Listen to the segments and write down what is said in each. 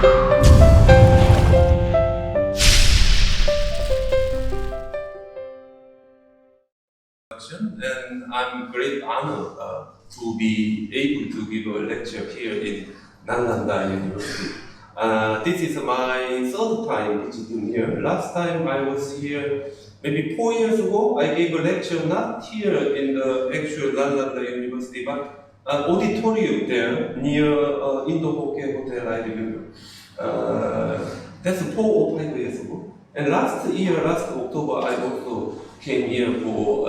And I'm great honor to be able to give a lecture here in Nalanda University. This is my third time visiting here. Last time I was here maybe 4 years ago. I gave a lecture not here in the actual Nalanda University, but an auditorium there near Indo-Hokke Hotel, I remember. That's 4 or 5 years ago. And last October, I also came here for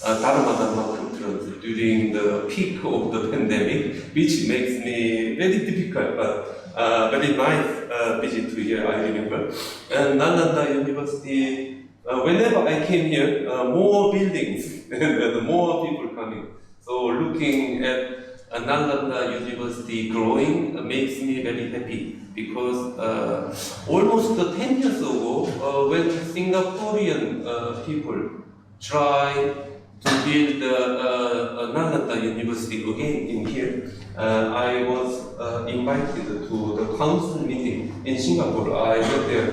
Dharma conference during the peak of the pandemic, which makes me very difficult, but very nice visit to here, I remember. And Nalanda University, whenever I came here, more buildings and more people coming. So looking at Nalanda University growing makes me very happy, because almost 10 years ago, when Singaporean people tried to build Nalanda University again in here, I was invited to the council meeting in Singapore. I went there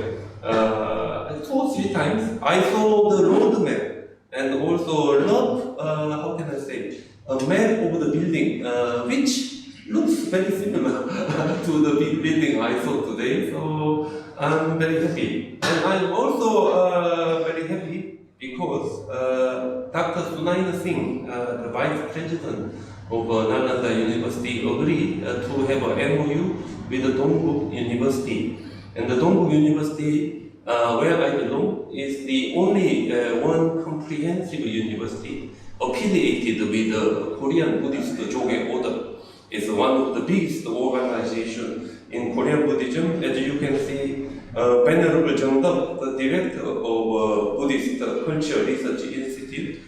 2 or 3 times. I saw the roadmap and also a lot, a map of the building, which looks very similar to the big building I saw today. So I'm very happy. And I'm also very happy because Dr. Sunayana Singh, the Vice President of Nalanda University, agreed to have an MOU with the Dongbuk University. And the Dongbuk University, where I belong, is the only one comprehensive university affiliated with the Korean Buddhist Joge Order. It's one of the biggest organizations in Korean Buddhism. As you can see, Venerable Jeongdeok, the director of Buddhist Culture Research Institute,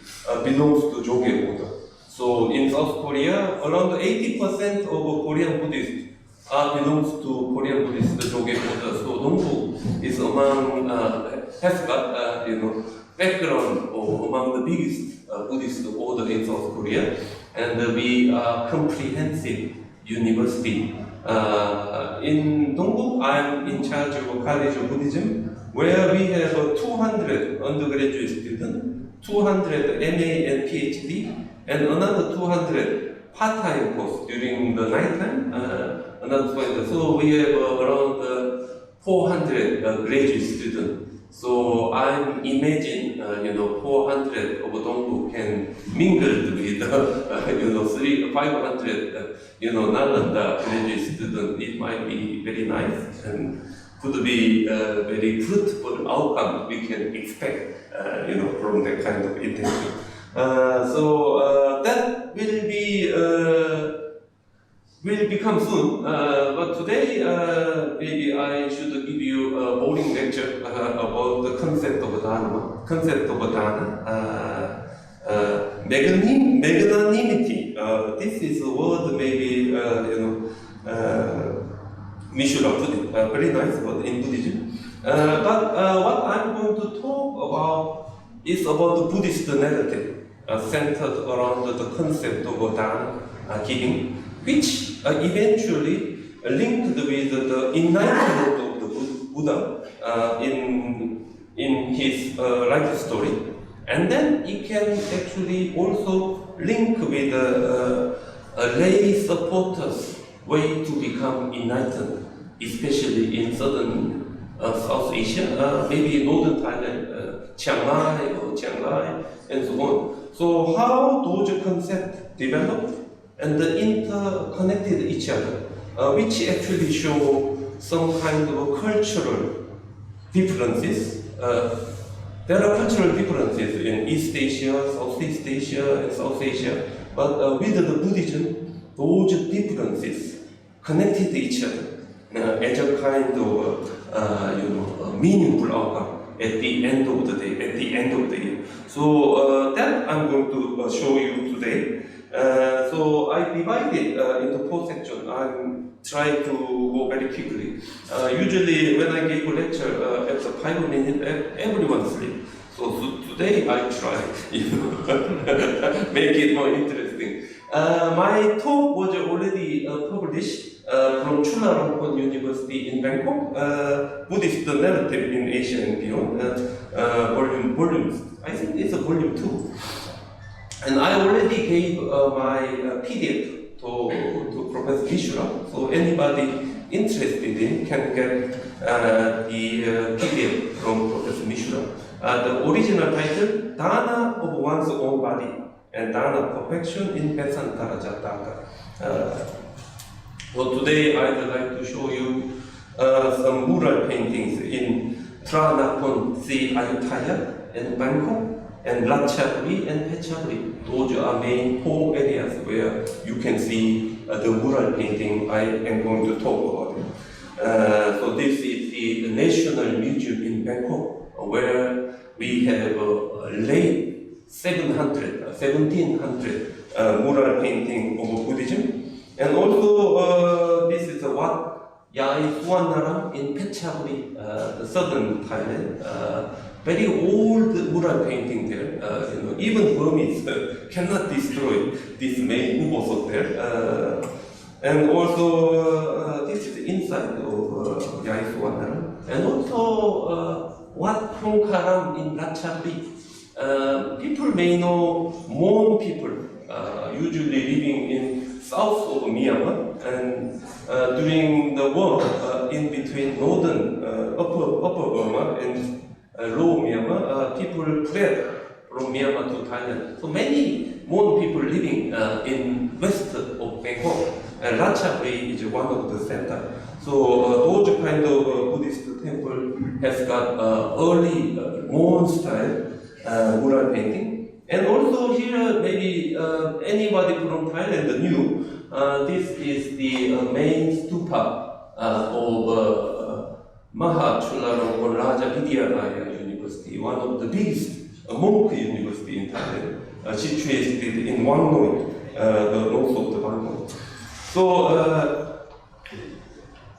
belongs to Joge Order. So in South Korea, around 80% of Korean Buddhists belongs to Korean Buddhist Joge Order. So Dongbuk is among, has got background among the biggest Buddhist order in South Korea, and we are comprehensive university. In Dongbuk, I'm in charge of a College of Buddhism, where we have 200 undergraduate students, 200 MA and PhD, and another 200 part-time course during the nighttime. Another 200. So we have around 400 graduate students. So I'm imagine 400 of Dongbuk can mingle with 500 Nalanda graduate students. It might be very nice and could be very fruitful outcome we can expect from that kind of intention. So that will become soon. But today maybe I should give you a boring lecture about the concept of Dharma, Magnanimity. This is a word maybe we should have put it, very nice word in Buddhism. But what I'm going to talk about is about the Buddhist narrative centered around the concept of Dharma giving, which eventually linked with the enlightenment of the Buddha in his life story, and then it can actually also link with lay supporters' way to become enlightened, especially in southern South Asia, maybe northern Thailand, Chiang Mai, and so on. So how those concepts developed and interconnected each other, which actually show some kind of cultural differences. There are cultural differences in East Asia, Southeast Asia, and South Asia, but with the Buddhism, those differences connected each other as a kind of meaningful outcome at the end of the day, So that I'm going to show you today. So I divided into 4 sections. I'm trying to go very quickly. Usually when I give a lecture after 5 minutes, everyone sleeps. So today I try make it more interesting. My talk was already published from from Chulalongkorn University in Bangkok, Buddhist Narrative in Asia and Beyond, volume, I think it's a volume 2. And I already gave my PDF to Professor Mishra, so anybody interested in can get the PDF from Professor Mishra. The original title, Dana of One's Own Body and Dana Perfection in Vesantara Jataka. So today I'd like to show you some mural paintings in Tranakon Si Ayutthaya in Bangkok and Ratchaburi and Phetchaburi. Those are main 4 areas where you can see the mural painting I am going to talk about. So this is the National Museum in Bangkok, where we have laid 1700 mural painting of Buddhism. And also this is Wat Yai Suwanaram in Phetchaburi, the southern Thailand. Very old mural painting there. Even Burmese cannot destroy this main Ubosok there. And also this is inside of Yai Suwanaram. And also Wat Phongkaram in Ratchaburi. People may know Mon people, usually living in south of Myanmar, and during the war in between northern upper Burma and lower Myanmar, people fled from Myanmar to Thailand. So many Mon people living in west of Bangkok, and Ratchaburi is one of the center. So those kind of Buddhist temple has got early Mon style mural painting. And also here, maybe anybody from Thailand knew, this is the main stupa of Maha Chulalongkorn Raja Vidyalaya University, one of the biggest monk university in Thailand, situated in Wang Noi, the north of the Bangkok. So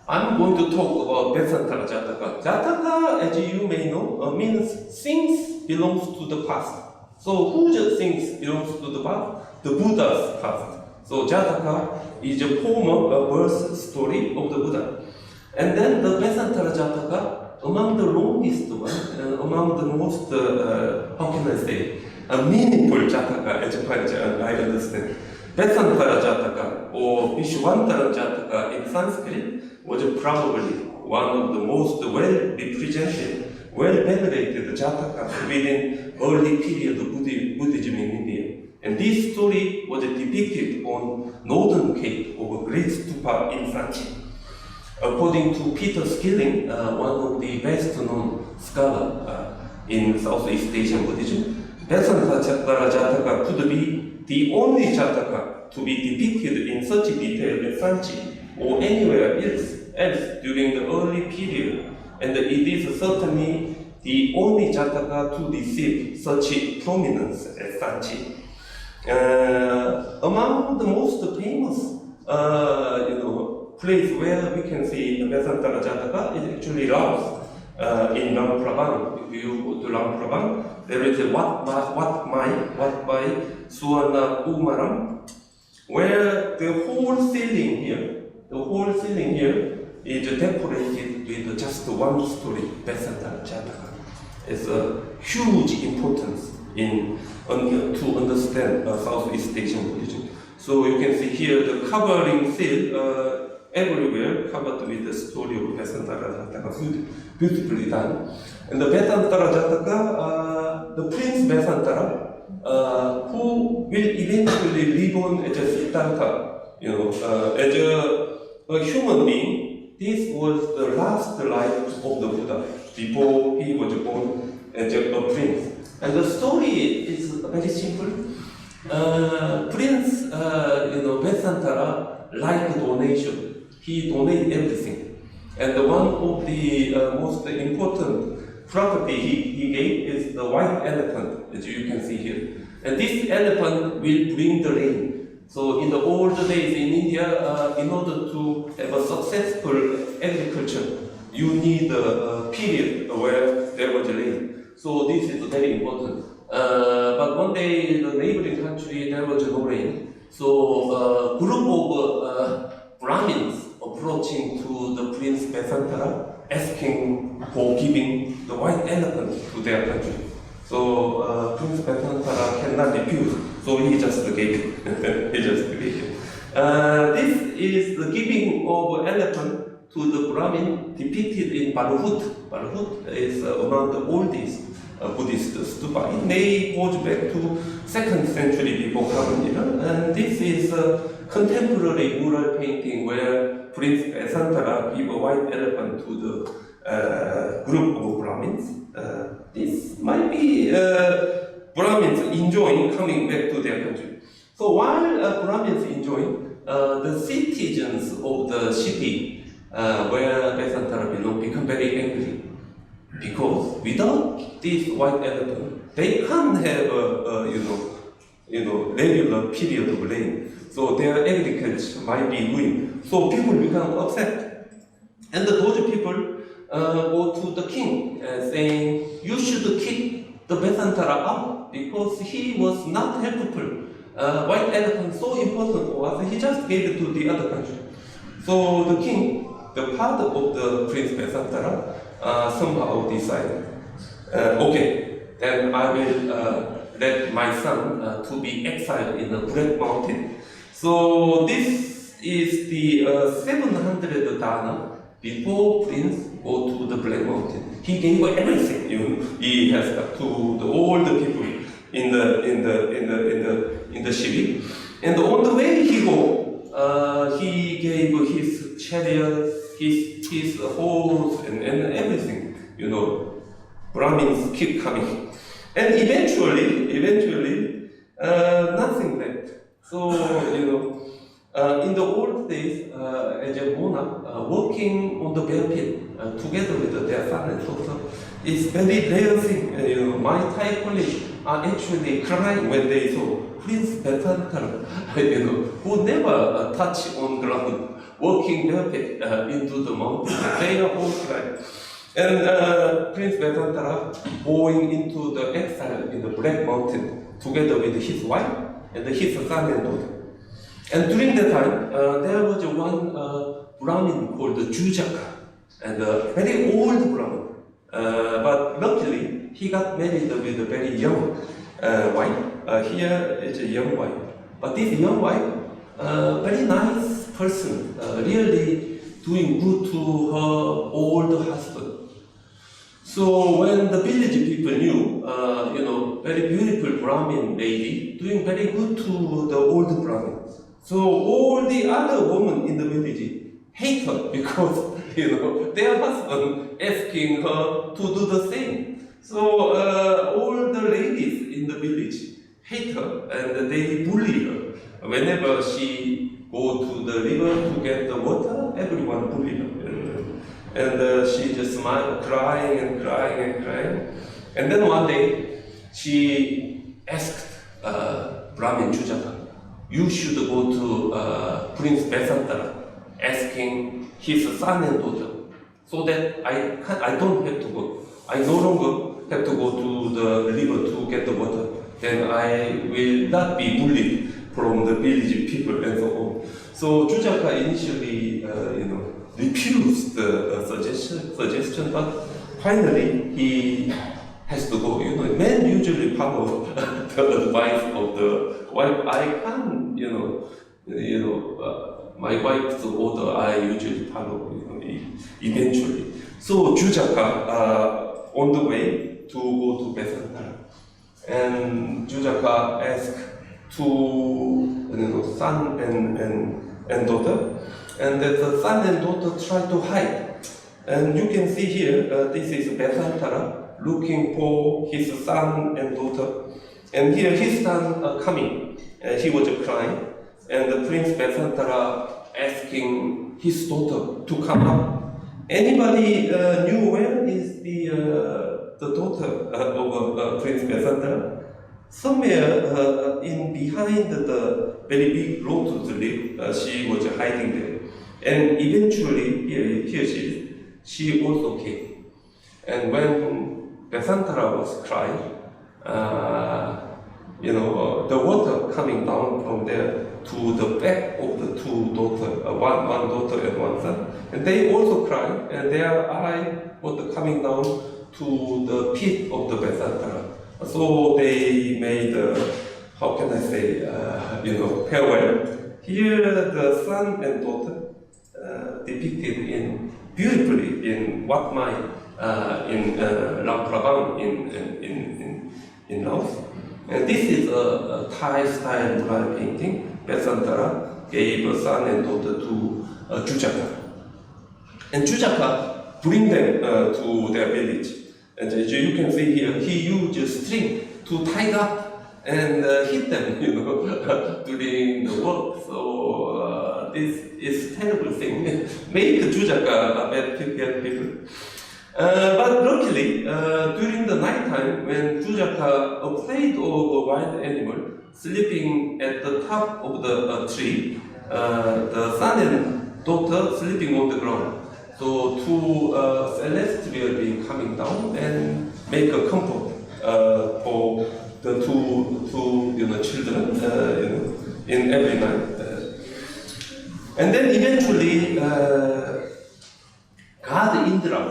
I'm going to talk about Vesantara Jataka. Jataka, as you may know, means things belongs to the past. So whose things belongs to the past? The Buddha's past. So Jataka is a former birth story of the Buddha. And then the Vesantara Jataka, among the longest one, and among the most, how can I say, meaningful Jataka, as far as I understand. Vesantara Jataka or Vishwantara Jataka in Sanskrit was probably one of the most well-represented, well-venerated Jatakas within early period of Buddhism in India. And this story was depicted on northern cape of a great stupa in Sanchi. According to Peter Skilling, one of the best-known scholars in Southeast Asian Buddhism, Vesantara Jataka could be the only Jataka to be depicted in such detail at Sanchi or anywhere else during the early period, and it is certainly the only Jataka to receive such prominence at Sanchi. Among the most famous, place where we can see the Vesantara Jataka is actually Laos, in Luang Prabang. If you go to Luang Prabang, there is a Wat Bai Suwana Umaram, where the whole ceiling here is decorated with just one story, Vesantara Jataka. It's a huge importance in to understand Southeast Asian Buddhism. So you can see here the covering seal everywhere covered with the story of Vesantara Jataka, beautifully done. And the Vesantara Jataka, the Prince Vesantara, who will eventually live on as a Siddhartha, as a human being. This was the last life of the Buddha before he was born as a prince. And the story is very simple. Prince, Vesantara liked donation. He donated everything. And one of the most important property he gave is the white elephant, as you can see here. And this elephant will bring the rain. So in the old days in India, in order to have a successful agriculture, you need a period where there was rain. So this is very important. But one day in the neighboring country there was no rain. So a group of Brahmins approached approaching to the Prince Besantara, asking for giving the white elephant to their country. So Prince Besantara cannot refuse, so he just gave it. He just gave it. This is the giving of elephant to the Brahmin depicted in Balhut. Balhut is one of the oldest Buddhist stupa. It may goes back to 2nd century before Common Era, and this is a contemporary mural painting where Prince Besantara give a white elephant to the group of Brahmins. This might be Brahmins enjoying coming back to their country. So while Brahmins enjoying, the citizens of the city where Besantara belong become very angry, because without this white elephant, they can't have a regular period of rain. So their agriculture might be ruined. So people become upset, and those people go to the king saying, "You should kick the Besantara out because he was not helpful. White elephant so important for us. He just gave it to the other country." So the king, the father of the Prince Besantara, somehow decided, okay, then I will let my son to be exiled in the Black Mountain. So this is the 700 Dana before Prince go to the Black Mountain. He gave everything, he has to all the people in the city. And on the way he go, he gave his chariot, his horse, and everything. Brahmins keep coming, and eventually, nothing left. So in the old days, as a monarch, working on the battlefield together with their son and daughter is very rare thing. My Thai colleagues are actually crying when they saw Prince Besantara, who never touch on ground, walking barefoot into the mountain. They are all crying. And Prince Besantara going into the exile in the Black Mountain together with his wife and his son and daughter. And during that time, there was one Brahmin called Jujaka, and a very old Brahmin. But luckily, he got married with a very young wife. Here is a young wife. But this young wife, very nice person, really doing good to her old husband. So when the village people knew, very beautiful Brahmin lady doing very good to the old Brahmin. So all the other women in the village hate her because, their husband asking her to do the same. So all the ladies in the village hate her and they bully her. Whenever she go to the river to get the water, everyone bully her. And she just smiled, crying and crying and crying. And then one day, she asked Brahmin Jujaka, "You should go to Prince Besantara, asking his son and daughter, so that I don't have to go. I no longer have to go to the river to get the water. Then I will not be bullied from the village people and so on." So Jujaka initially, refused the suggestion, but finally he has to go. Men usually follow the advice of the wife. I can't, my wife's order I usually follow, eventually. So Jujaka on the way to go to Besantara, and Jujaka asked to son and daughter. And the son and daughter try to hide. And you can see here, this is Besantara looking for his son and daughter. And here his son coming, he was crying. And the Prince Besantara asking his daughter to come up. Anybody knew where is the daughter of Prince Besantara? Somewhere in behind the very big lotus leaf, she was hiding there. And eventually, here she is, she also came. And when Besantara was crying, the water coming down from there to the back of the two daughters, one daughter and one son. And they also cry, and their eye was coming down to the pit of the Vesantara. So they made, how can I say, farewell. Here the son and daughter depicted beautifully in Wat Mai, in Lam Prabang in Laos. And this is a Thai style mural painting. Vesantara gave a son and daughter to Jujaka. And Jujaka bring them to their village. And as you can see here, he used a string to tie up and hit them, during the work. So this is terrible thing. Make Jujaka a bad people. But luckily, during the night time, when Jujaka afraid of a wild animal sleeping at the top of the tree, the son and daughter sleeping on the ground. So two celestial beings coming down and make a comfort for the two children, in every night. And then eventually, God Indra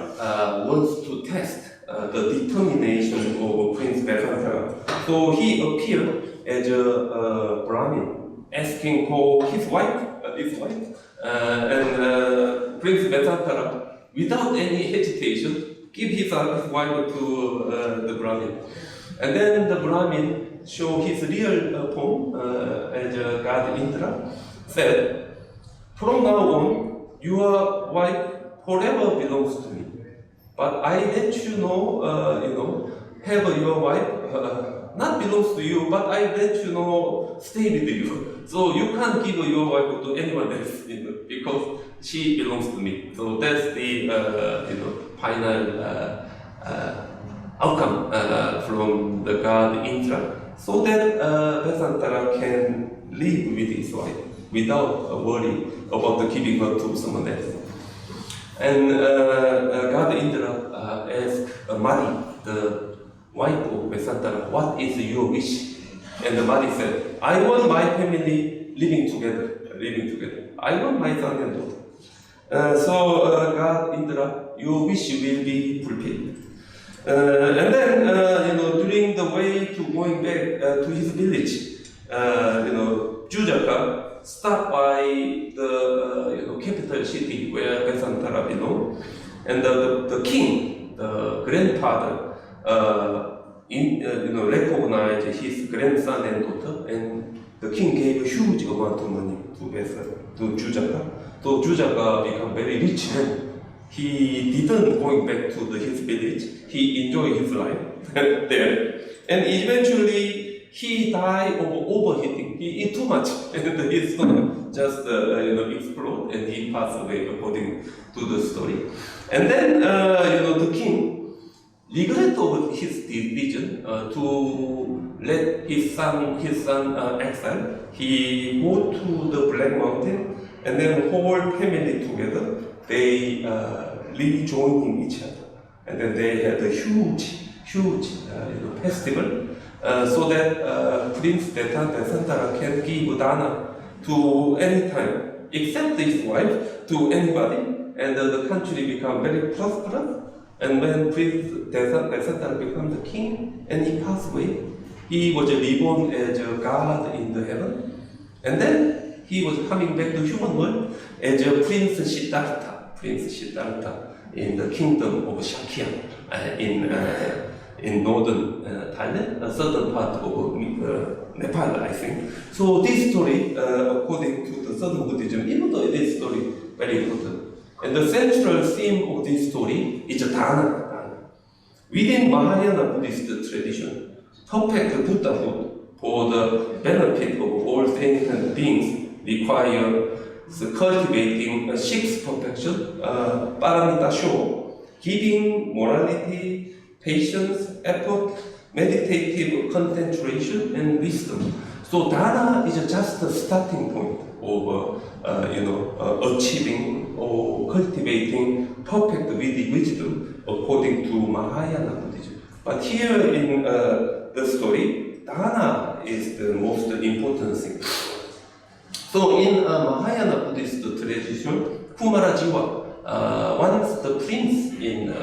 wants to test the determination of Prince Vesantara. So he appeared as a Brahmin, asking for his wife, and Prince Vesantara, without any hesitation, give his wife to the Brahmin. And then the Brahmin showed his real form, as God Indra said, "From now on, your wife forever belongs to me. But I let you know, have your wife not belongs to you, but I let you know stay with you. So you can't give your wife to anyone else, because she belongs to me." So that's the final outcome from the god Indra, so that Vesantara can live with his wife without worry about giving her to someone else. And God Indra asked Mari, the wife of Vesantara, "What is your wish?" And the Mari said, "I want my family living together. I want my son and daughter." So God Indra, your wish will be fulfilled. And then, during the way to going back to his village, Jujaka stopped by the capital city where Vesantara belonged, and the king, the grandfather, recognized his grandson and daughter, and the king gave a huge amount of money to Jujaka. So Jujaka became very rich man. He didn't going back to his village. He enjoyed his life there, and eventually he died of overheating. He ate too much, and his stomach just exploded, and he passed away according to the story. And then the king regret of his decision to let his son exile. He go to the Black Mountain, and then whole family together. They rejoining each other, and then they had a huge festival, so that Prince Vesantara can give Dana to any time, except his wife, to anybody, and the country become very prosperous. And when Prince Vesantara became the king and he passed away, he was reborn as a god in the heaven, and then he was coming back to human world as a Prince Siddhartha in the kingdom of Shakya in northern Thailand, a southern part of Nepal, I think. So this story, according to the Southern Buddhism, even though this story very important, and the central theme of this story is Dana. Within Mahayana Buddhist tradition, perfect Buddhahood for the benefit of all sentient beings requires cultivating six perfection, paramita sho, giving, morality, patience, effort, meditative concentration, and wisdom. So Dana is just the starting point of achieving or cultivating perfect wisdom according to Mahayana Buddhism. But here in the story, Dana is the most important thing. So in Mahayana Buddhist tradition, Kumarajiva, once the prince in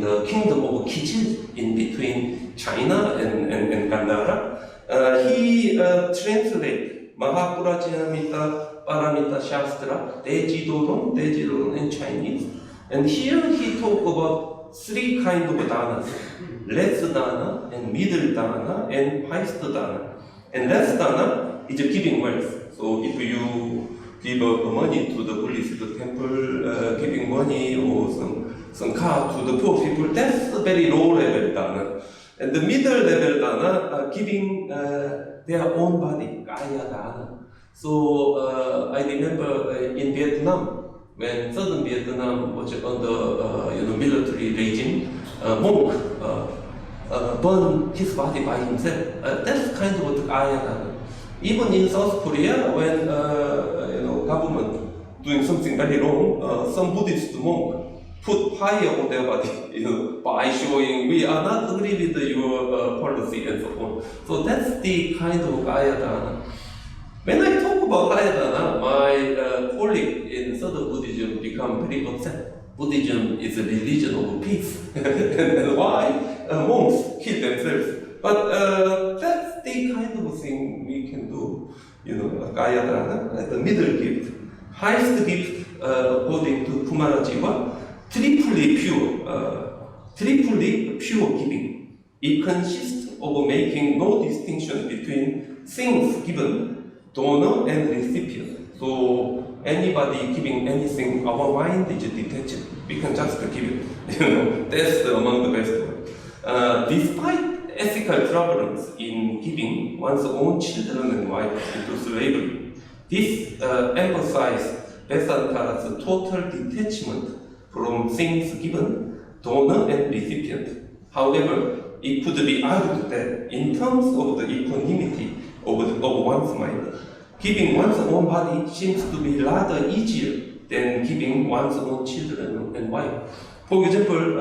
the kingdom of Kijil in between China and Gandhara, he translated Mahapurajamita Paramita Shastra, Dejidoron in Chinese. And here he talked about three kinds of dhanas: less dana, and middle dana, and highest dana. And less dana is giving wealth. So if you give money to the Buddhist temple, giving money or some car to the poor people, that's a very low level dana. And the middle level dana, giving their own body, kaya dana. So I remember in Vietnam, when southern Vietnam was under military regime, monk burned his body by himself. That's kind of what kaya dana. Even in South Korea, when government doing something very wrong, some Buddhist monk put fire on their body, by showing we are not agree with your policy and so on. So that's the kind of kaya dana. When I talk about kaya dana, my colleague in Southern Buddhism become very upset. Buddhism is a religion of peace, and why monks kill themselves? But that's the kind of thing we can do. Kaya dana, the middle gift, highest gift according to Kumarajiva, triply pure giving. It consists of making no distinction between things given, donor and recipient. So anybody giving anything, our mind is detached. We can just give it. That's among the best one. Despite ethical problems in giving one's own children and wife into slavery, this emphasizes Vesantara's total detachment from things given, donor and recipient. However, it could be argued that in terms of the equanimity of one's mind, giving one's own body seems to be rather easier than giving one's own children and wife. For example,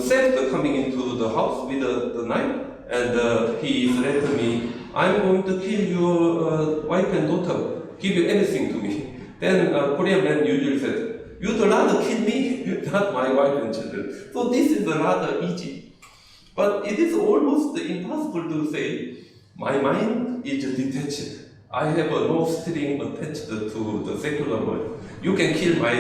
theft coming into the house with the knife, and he threatened me, I'm going to kill your wife and daughter, give you anything to me. Then Korean man usually said, you'd rather kill me, not my wife and children. So this is rather easy. But it is almost impossible to say, my mind is detached. I have no string attached to the secular world. You can kill my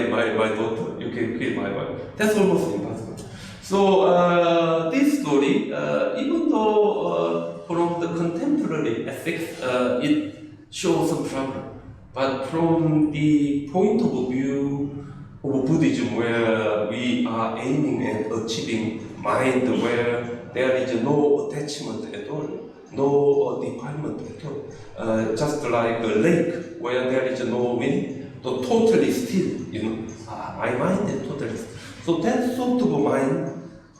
daughter, you can kill my wife. That's almost impossible. So this story, even though from the contemporary ethics, it shows some problem. But from the point of view of Buddhism, where we are aiming at achieving mind where there is no attachment at all, no defilement at all, just like a lake where there is no wind, so totally still, my mind is totally still. So that sort of mind,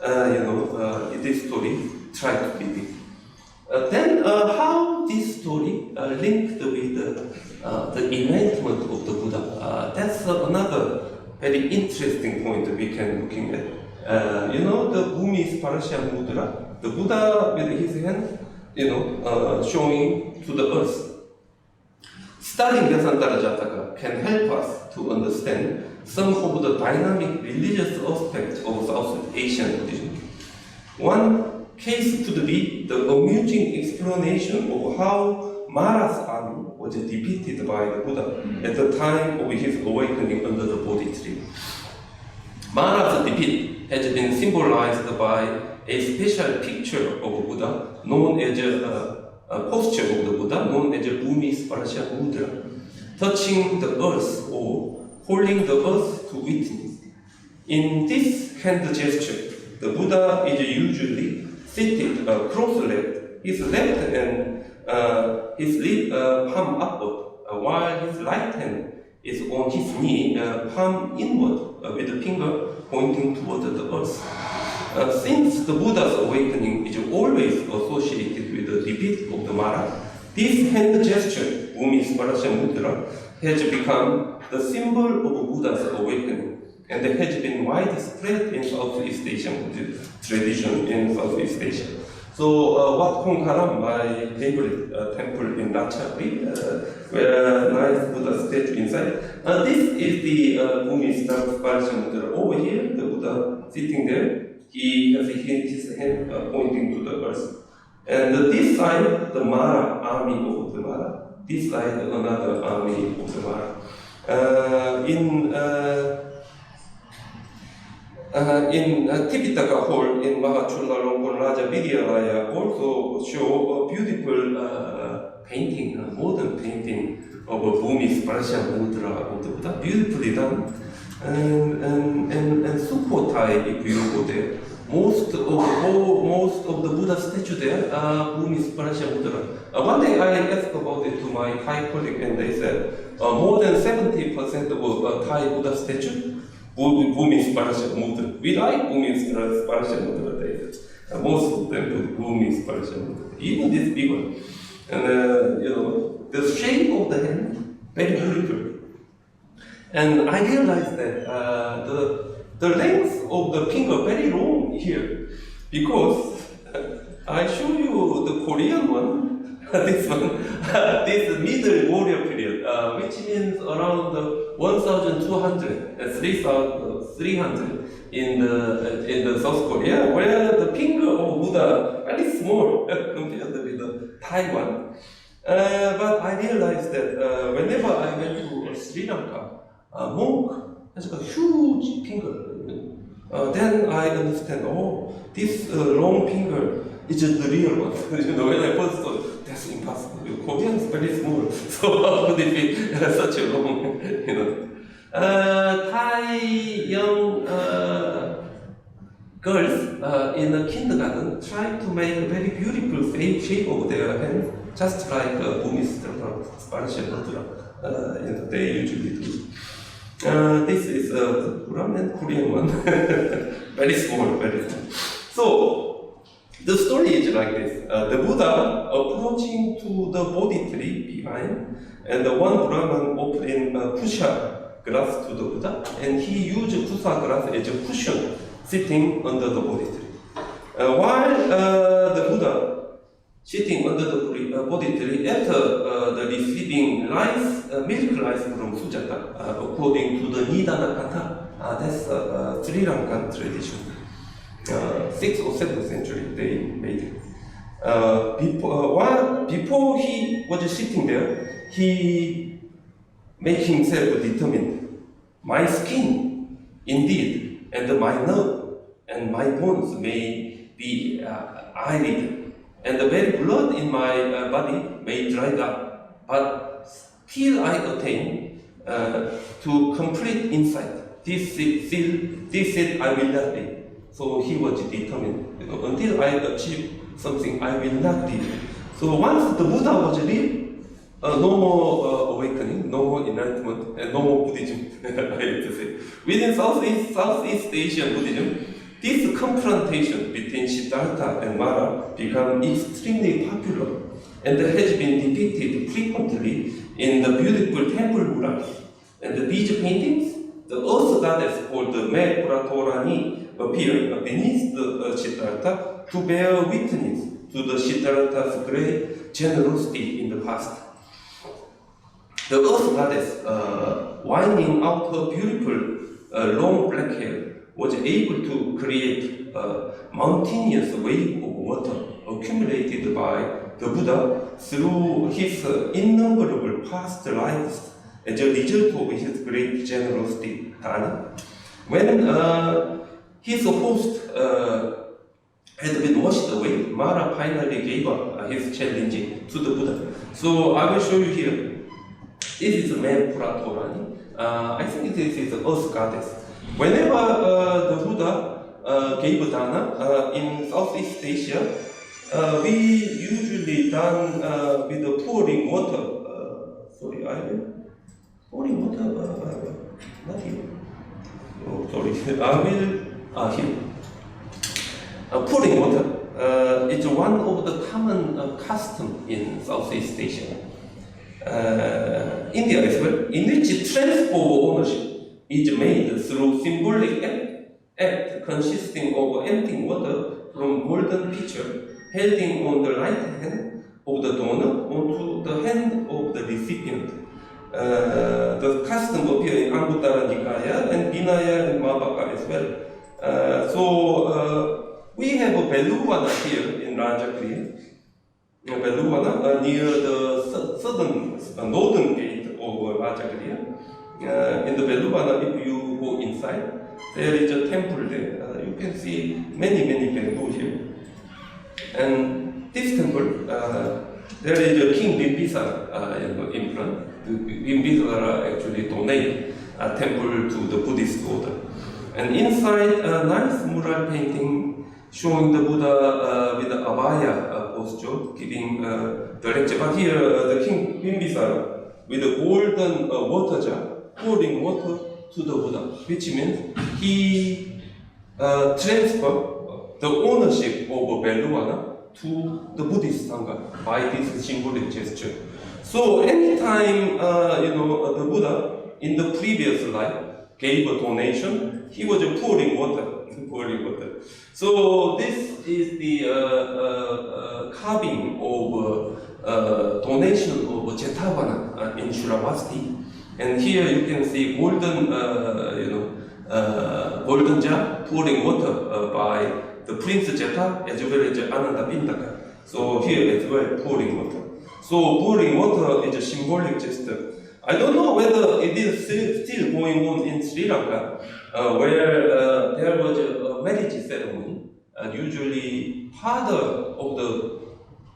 in this story, try to be. Then how this story linked with the enlightenment of the Buddha, that's another very interesting point we can looking at. The Bhumi's Parashya Mudra, the Buddha with his hand, showing to the earth. Studying Vesantara Jataka can help us to understand some of the dynamic religious aspects of South Asian Buddhism. One case could be the amusing explanation of how Mara's army was defeated by the Buddha at the time of his awakening under the Bodhi tree. Mara's defeat has been symbolized by a special picture of Buddha known as a posture of the Buddha known as Bhumi's Parashya Mudra, touching the earth or holding the earth to witness. In this hand gesture, the Buddha is usually seated cross-legged, his left hand, his palm upward, while his right hand is on his knee, palm inward, with the finger pointing toward the earth. Since the Buddha's awakening is always associated with the defeat of the Mara, this hand gesture, Bhumi's Parashya Mudra, has become the symbol of Buddha's awakening and has been widespread in Southeast Asian tradition in Southeast Asia. So So Wat Khong Haram, my favorite temple in Ratchaburi, where a nice Buddha statue inside. This is the Burmese Parsha Mudra. Over here, the Buddha sitting there, he has his hand pointing to the earth. And this side, the Mara, army of the Mara. This side, another army of the Mara. In Tipitaka Hall in Mahachulalongkorn Raja Vidyalaya also show a beautiful painting, modern painting of a Burmese Parsha Mudra of the Buddha, beautifully done. And Sukhothai, if you go there, most of the Buddha statue there are Burmese Parsha Mudra. One day I asked about it to my Thai colleague, and they said more than 70% of Thai Buddha statue Burmese Parsha Mudra. We like Burmese Parsha Mudra, they said. Most of them Burmese Parsha Mudra. Even this big one. And the shape of the hand, very beautiful. And I realized that the length of the finger very long here, because I show you the Korean one, this one, this middle warrior period, which means around 1,200 and 3,300 in the South Korea, where the finger of Buddha are very small compared with the Thai one. But I realized that whenever I went to Sri Lanka, monk has a huge finger. Then I understand, this long finger is the real one. When I first thought, that's impossible. Korean is very small, so how could it be such a long, Thai young girls in the kindergarten try to make a very beautiful shape of their hands, just like Burmese Parsha Mudra. They usually do. This is the Korean one. Very small, very small. So, the story is like this. The Buddha approaching to the Bodhi tree behind, and the one Brahman offering Kusha grass to the Buddha, and he used Kusha grass as a cushion sitting under the Bodhi tree. While the Buddha sitting under the Bodhi tree after the receiving milk rice from Sujata, according to the Nidana Katha, that's Sri Lankan tradition. 6th or 7th century they made it. Before he was sitting there, he made himself determined. My skin, indeed, and my nerve and my bones may be eyelid, and the very blood in my body may dry up, but till I attain to complete insight, this said I will not leave. So he was determined. Until I achieve something, I will not leave. So once the Buddha was leave, no more awakening, no more enlightenment, and no more Buddhism. I have to say, within Southeast Asian Buddhism, this confrontation between Siddhartha and Mara became extremely popular, and has been depicted frequently in the beautiful temple murals and the beach paintings. The earth goddess called the Me Puratorani appear beneath the Siddhartha to bear witness to the Siddhartha's great generosity in the past. The earth goddess, winding out her beautiful long black hair, was able to create a mountainous wave of water accumulated by the Buddha through his innumerable past lives as a result of his great generosity. When his host had been washed away, Mara finally gave up his challenge to the Buddha. So I will show you here. This is Man Puratorani. I think this is the earth goddess. Whenever the Buddha gave dana in Southeast Asia, we usually done with the pouring water. Pouring water, not here. Oh, sorry, here. Pouring water is one of the common custom in Southeast Asia. India as well, in which transfer ownership is made through symbolic act consisting of emptying water from golden pitcher holding on the right hand of the donor onto the hand of the recipient. The custom appear in Anguttara Nikaya and Vinaya and Mahāvāka as well. We have a Veluvana here in Rajakriya. Veluvana near the southern, northern gate of Rajakriya. In the Veluvana, if you go inside, there is a temple there. You can see many bamboo here. And this temple, there is a King Bimbisara in front. Bimbisara actually donated a temple to the Buddhist order. And inside, a nice mural painting showing the Buddha with the abaya posture, giving the lecture. But here, the King Bimbisara with a golden water jar, pouring water to the Buddha, which means he transferred the ownership of Veluvana to the Buddhist Sangha by this symbolic gesture. So anytime the Buddha in the previous life gave a donation, he was pouring water. So this is the carving of donation of Jetavana in Shravasti. And here you can see golden jar pouring water by the Prince Jeta as well as Ananda Pindaka. So here as well pouring water. So pouring water is a symbolic gesture. I don't know whether it is still going on in Sri Lanka, where there was a marriage ceremony. Usually, father of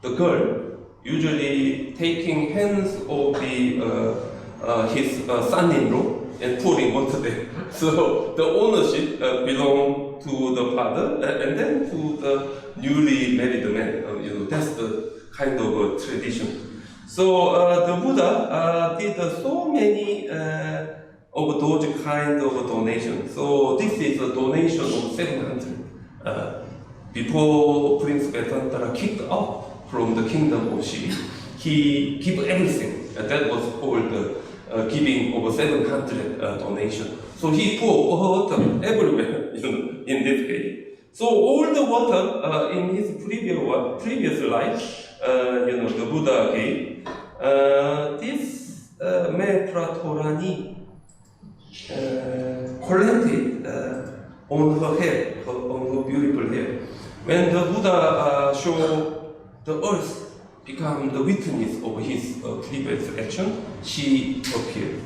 the girl usually taking hands of his son-in-law and pouring water there. So the ownership belongs to the father and then to the newly married man. That's the kind of tradition. So the Buddha did so many of those kind of donations. So this is a donation of 700. Before Prince Vedantara kicked out from the kingdom of Shivi, he gave everything. That was called giving over 700 donation. So he poured water everywhere in this case. So all the water in his previous life, the Buddha gave. This Mepratorani collected on her hair, on her beautiful hair. When the Buddha showed the earth become the witness of his previous action, she appeared.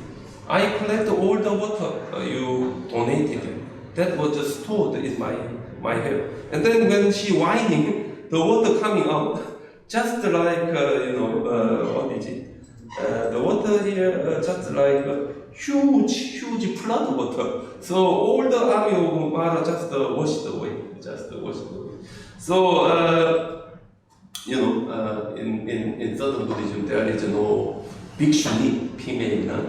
I collect all the water you donated. That was just stored in my hair. And then when she whining, the water coming out, just like, what is it? The water here, just like huge flood water. So all the army of Mara just washed away. So, in Southern Buddhism, there is no bhikshuni, female nun,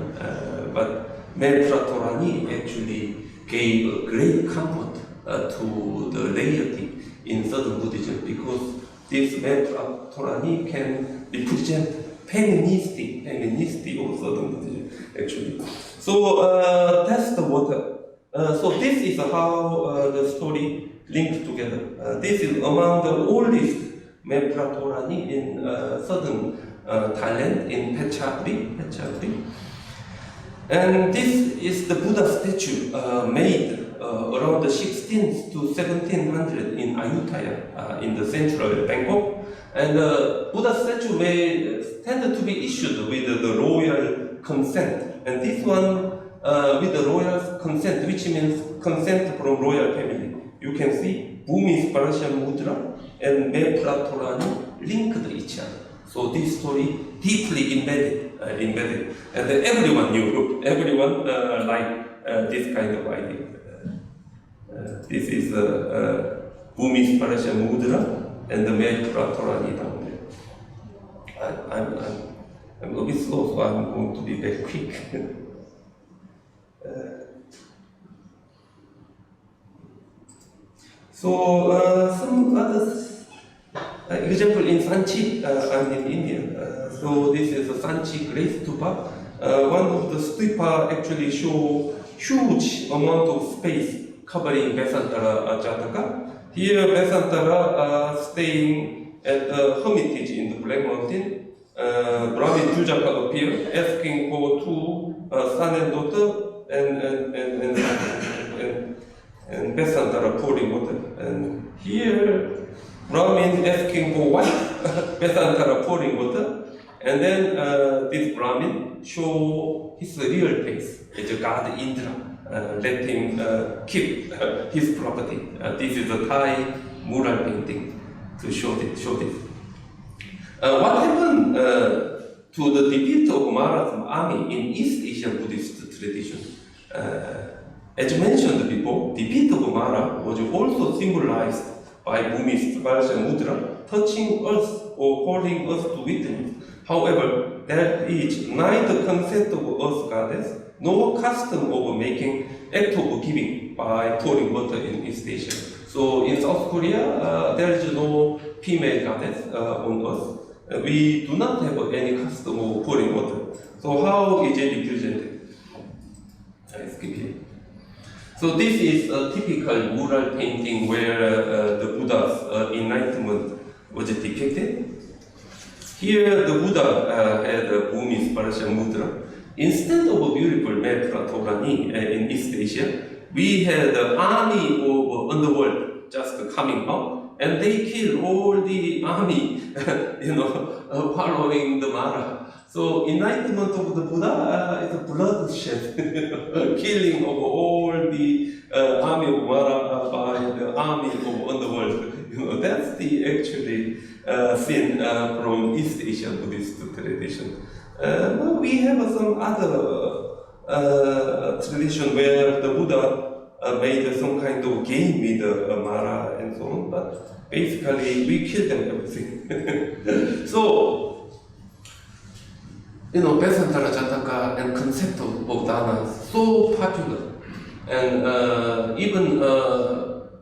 but Mepratorani actually gave a great comfort to the laity in Southern Buddhism because this Mepratorani can represent femininity of Southern Buddhism, actually. So that's the water. So this is how the story linked together. This is among the oldest Mepratorani in southern Thailand, in Phetchaburi. And this is the Buddha statue made around the 16th to 1700 in Ayutthaya, in the central Bangkok. And the Buddha statue tended to be issued with the royal consent. And this one with the royal consent, which means consent from royal family. You can see Bhumi's Parasya Mudra and Mepratorani linked each other. So this story deeply embedded. And everyone knew, everyone liked this kind of idea. This is Bhumi's Parasya Mudra and the Mepratorani down there. I'm a bit slow, so I'm going to be very quick. So some other example in Sanchi, I'm in India. So this is a Sanchi Grace Stupa. One of the stupa actually show huge amount of space covering Vesantara Jataka. Here Vesantara staying at the hermitage in the Black Mountain, Brahmin Jujaka appeared, asking for two son and daughter, and Besantara pouring water. And here, Brahmin asking for wife, Besantara pouring water, and then this Brahmin show his real face as a god Indra. Let him keep his property. This is a Thai mural painting to show this. What happened to the defeat of Mara's army in East Asian Buddhist tradition? As mentioned before, defeat of Mara was also symbolized by Buddhist Varsha Mudra, touching earth or calling us to witness. However, there is neither concept of earth goddess nor custom of making act of giving by pouring water in East Asia. So in South Korea, there is no female goddess on earth. We do not have any custom of pouring water. So how is it represented? I skip here. So this is a typical mural painting where the Buddha's enlightenment was depicted. Here the Buddha had a Burmese Parasha Mudra. Instead of a beautiful Matra Torani in East Asia, we had the army of underworld just coming out, and they killed all the army, following the Mara. So enlightenment of the Buddha is a bloodshed, killing of all the army of Mara by the army of underworld. That's the actually sin from East Asian Buddhist tradition. We have some other tradition where the Buddha made some kind of game with Mara and so on, but basically we killed them everything. So, Besantara Jataka and concept of Dana is so popular, and even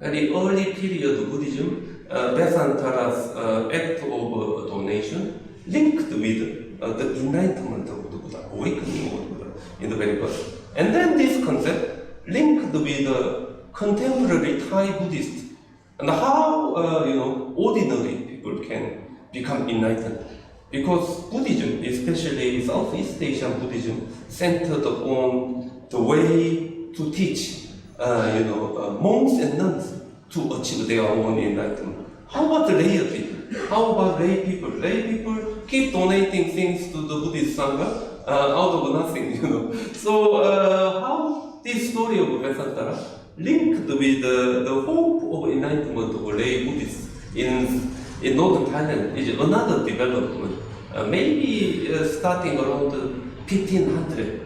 very early period of Buddhism, Besantara's act of donation linked with the enlightenment of the Buddha, awakening of the Buddha in the very first. And then this concept linked with contemporary Thai Buddhists and how ordinary people can become enlightened. Because Buddhism, especially Southeast Asian Buddhism, centered on the way to teach monks and nuns to achieve their own enlightenment. How about the lay people? How about lay people? Lay people keep donating things to the Buddhist Sangha out of nothing, So how this story of Besantara linked with the hope of enlightenment of lay Buddhists in northern Thailand is another development. Maybe starting around 1500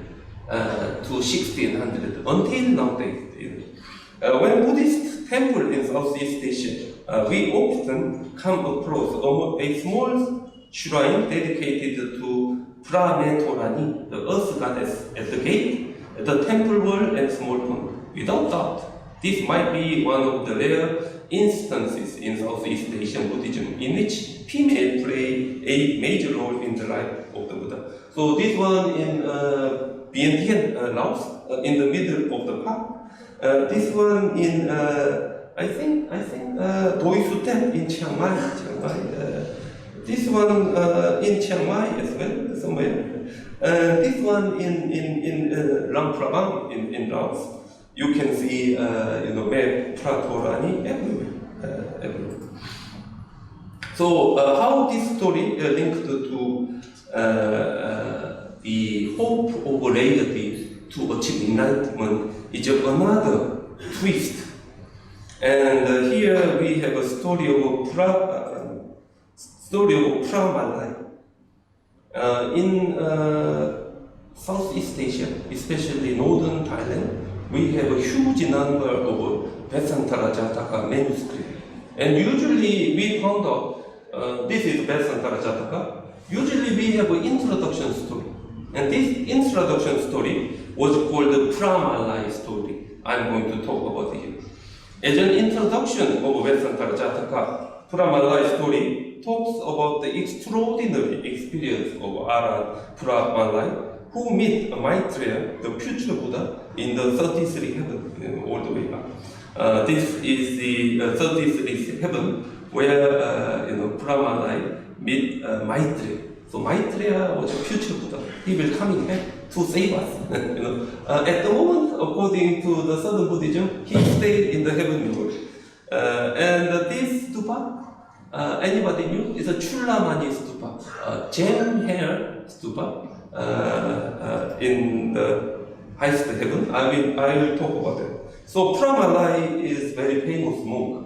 to 1600 until nowadays. When Buddhist temple in Southeast Asia, we often come across a small shrine dedicated to Prametorani, the earth goddess, at the gate, at the temple wall and small pond. Without doubt, this might be one of the rare instances in Southeast Asian Buddhism in which female play a major role in the life of the Buddha. So this one in Vientiane, Laos, in the middle of the park. This one in I think Doi Sutet in Chiang Mai. This one in Chiang Mai as well, somewhere. This one in Luang Prabang in Laos. You can see, Map Pratorani everywhere. So, how this story linked to the hope of laity to achieve enlightenment is another twist. And here we have a story of Pramalai. In Southeast Asia, especially northern Thailand, we have a huge number of Besantara Jataka manuscripts. And usually we found out, this is Besantara Jataka. Usually we have an introduction story. And this introduction story was called the Pramalai story. I'm going to talk about it here. As an introduction of Besantara Jataka, Pramalai story talks about the extraordinary experience of Arhat Pramalai, who meet Maitreya, the future Buddha, in the 33 heaven, all the way up. This is the 33 heaven where Pramalai meet Maitreya. So Maitreya was a future Buddha. He will come in here to save us. At the moment, according to the Southern Buddhism, he stayed in the heavenly world. And this stupa, anybody knew? It's a Chulamani stupa, a gem hair stupa in the highest heaven. I will talk about it. So Pramalai is very famous monk.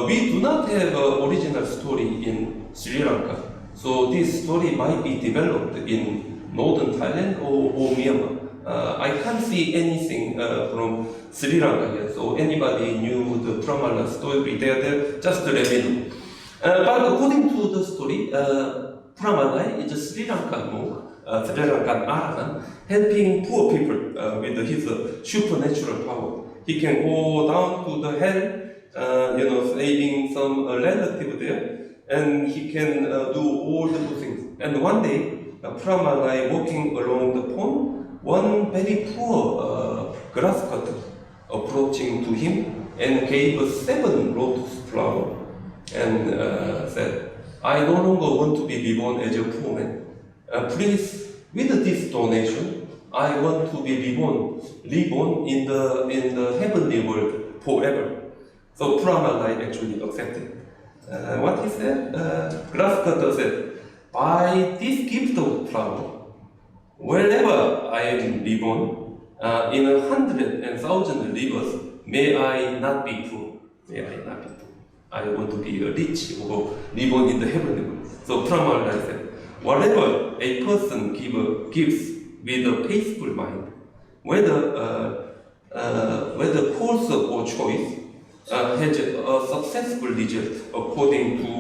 We do not have an original story in Sri Lanka. So this story might be developed in northern Thailand or Myanmar. I can't see anything from Sri Lanka yet. So anybody knew the Pramalai story there, just let me know. But according to the story, Pramalai is a Sri Lankan monk, Sri Lankan arahant, helping poor people with his supernatural power. He can go down to the hell, saving some relative there, and he can do all the good things. And one day, Pramalai walking along the pond, one very poor grass cutter approaching to him and gave 7 lotus flowers and said, I no longer want to be reborn as a poor man. Please, with this donation, I want to be reborn in the heavenly world forever. So Pramalai actually accepted. What he said? Grass cutter said, by this gift of flower, wherever I am reborn, in 100 and 1,000 rivers, may I not be poor. May I not be poor. I want to be rich or reborn in the heavenly world. So Pramalai said, whatever a person gives with a peaceful mind, whether course or choice, has a successful result according to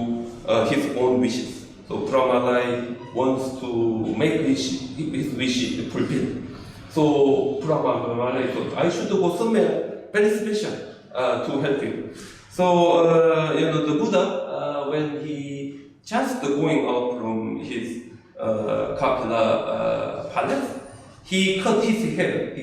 his own wishes. So Pramalai wants to make his wish fulfilled. So Pramalai thought, I should go somewhere very special to help him. So the Buddha, when he just going out from his Kapila palace, he cut his hair.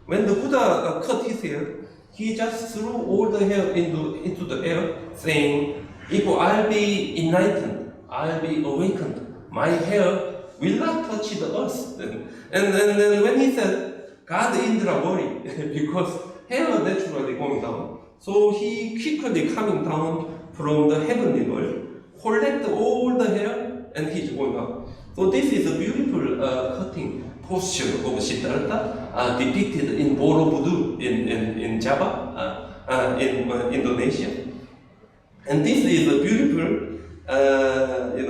When the Buddha cut his hair, he just threw all the hair into the air, saying, if I'll be enlightened, I'll be awakened, my hair will not touch the earth. And then when he said, God Indra worried because hair naturally going down. So he quickly coming down from the heavenly world, collect all the hair, and he's going up. So this is a beautiful cutting posture of Siddhartha depicted in Borobudur in Java, in Indonesia. And this is a beautiful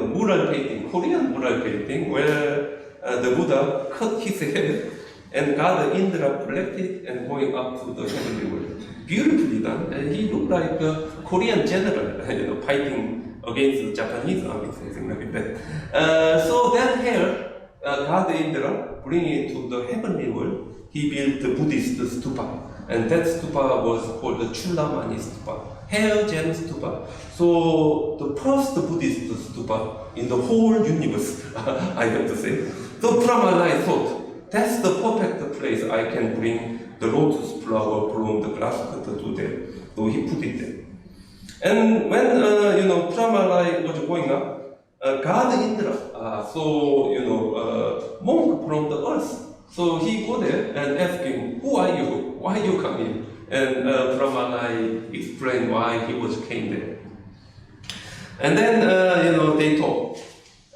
mural painting, Korean mural painting, where the Buddha cut his hair and God Indra collected and going up to the heavenly world. Beautifully done. And he looked like a Korean general, fighting against the Japanese army, something like that. So that hair, God Indra, bring it to the heavenly world. He built the Buddhist stupa, and that stupa was called the Chulamani stupa, hair gem stupa. So the first Buddhist stupa in the whole universe, I have to say. So Pramalai thought, that's the perfect place I can bring the lotus flower from the grass cutter to there. So he put it there. And when Pramalai was going up, God Indra, monk from the earth. So he go there and ask him, who are you? Why you come in? And Pramalai explained why he came there. And then they talk.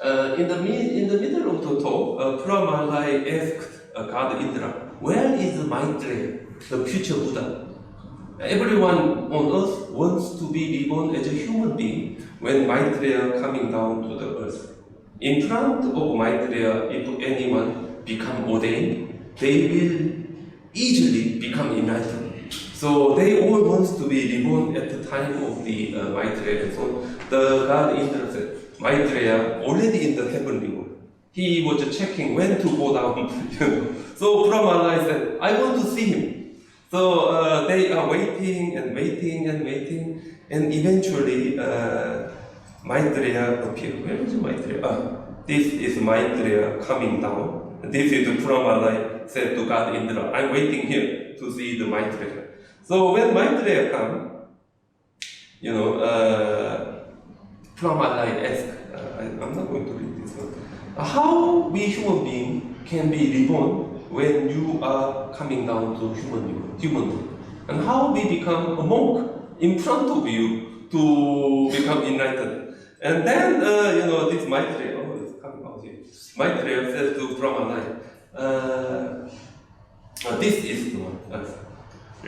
In the middle of the talk, Pramalai asked God Indra, where is Maitreya, the future Buddha? Everyone on earth wants to be reborn as a human being when Maitreya coming down to the earth. In front of Maitreya, if anyone become ordained, they will easily become enlightened. So they all want to be reborn at the time of the Maitreya and so on. The God Indra said, Maitreya already in the heavenly world. He was checking when to go down. So Pramalai said, I want to see him. So they are waiting and waiting and waiting, and eventually Maitreya appeared. Where is Maitreya? This is Maitreya coming down. This is Pramalai said to God Indra, I'm waiting here to see the Maitreya. So when Maitreya come, Pramalai asked, I'm not going to read this one, how we human beings can be reborn when you are coming down to humanhood, and how we become a monk in front of you to become enlightened. And then, this Maitreya, it's coming out here. Maitreya says to Pramalai, this is the one.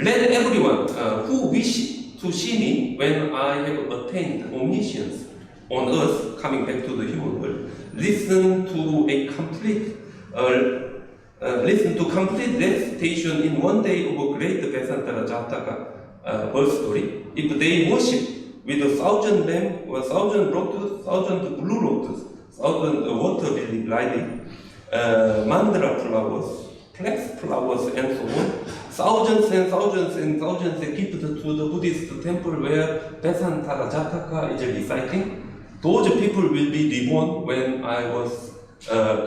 Let everyone who wish to see me when I have attained omniscience on earth, coming back to the human world, listen to complete recitation in one day of a great Vesantara Jataka birth story. If they worship with 1,000 lamb, 1,000 lotus, 1,000 blue lotus, 1,000 water lily, mandala flowers, flax flowers, and so on, thousands and thousands and thousands are gifted to the Buddhist temple where Vesantara Jataka is reciting. Those people will be reborn when I was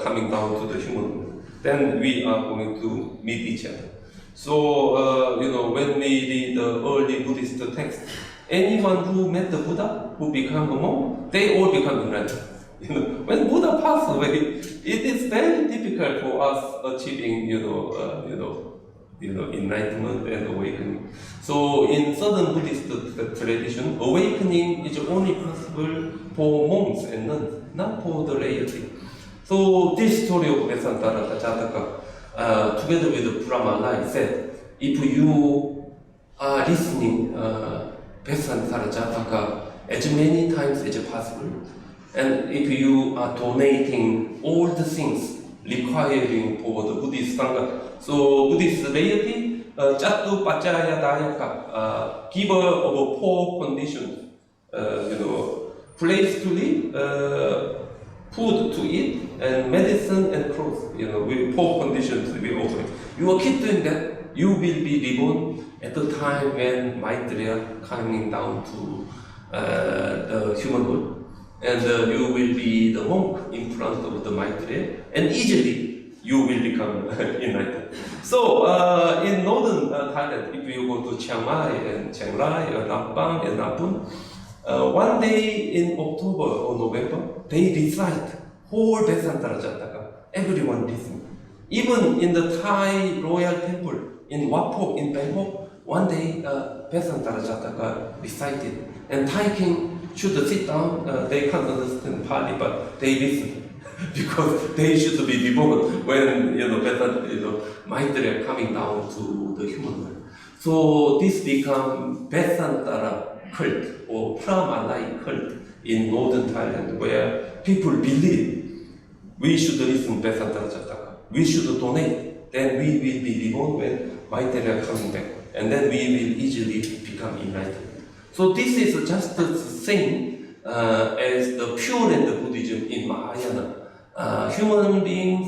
coming down to the human world. Then we are going to meet each other. So, when we read the early Buddhist text, anyone who met the Buddha, who become a monk, they all become enlightened. When Buddha passed away, it is very difficult for us achieving, enlightenment and awakening. So in southern Buddhist tradition, awakening is only possible for monks and nuns, not for the laity. So this story of Vesantara Jataka, together with Pramalai, said, if you are listening Vesantara Jataka as many times as possible, and if you are donating all the things requiring for the Buddhist Sangha, so Buddhist laity, Jattu Pachaya Dayaka, giver of four conditions, place to live, food to eat, and medicine and clothes. With four conditions we offer. You will keep doing that, you will be reborn at the time when Maitreya coming down to the human world. And you will be the monk in front of the Maitreya, and easily you will become enlightened. So, in northern Thailand, if you go to Chiang Mai and Chiang Rai, Nampang and Nampun, one day in October or November, they recite whole Vesantara Jataka. Everyone listens. Even in the Thai Royal Temple in Wat Pho in Bangkok, one day Vesantara Jataka recited, and Thai king should sit down. They can't understand Pali, but they listen because they should be reborn when Maitreya coming down to the human world. So this become Vesantara cult or Pramalai cult in northern Thailand, where people believe we should listen Vesantara Jataka, we should donate, then we will be reborn when Maitreya coming back, and then we will easily become enlightened. So this is just the same as the Pure Land Buddhism in Mahayana. Human beings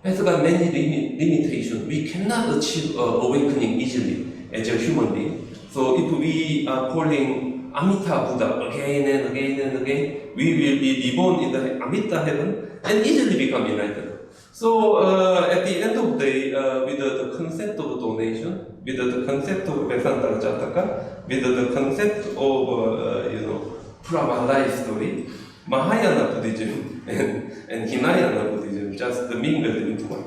has got many limitations. We cannot achieve awakening easily as a human being. So if we are calling Amita Buddha again and again and again, we will be reborn in the Amita heaven and easily become enlightened. So at the end of the day, with the concept of donation, with the concept of Vesantara Jataka, with the concept of Pramalai story, Mahayana Buddhism and Hinayana Buddhism just mingled into one.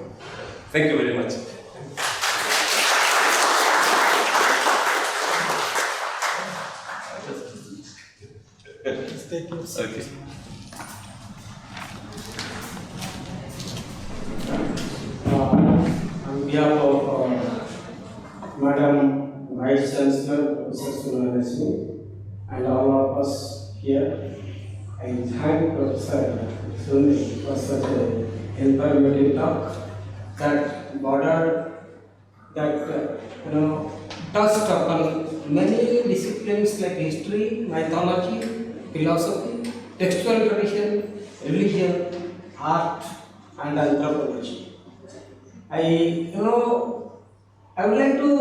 Thank you very much. Okay. On behalf of Madam Vice Chancellor, Professor Sunarashmi, and all of us here, I thank Professor Suni for such an informative talk that touched upon many disciplines like history, mythology, philosophy, textual tradition, religion, art, and anthropology. I would like to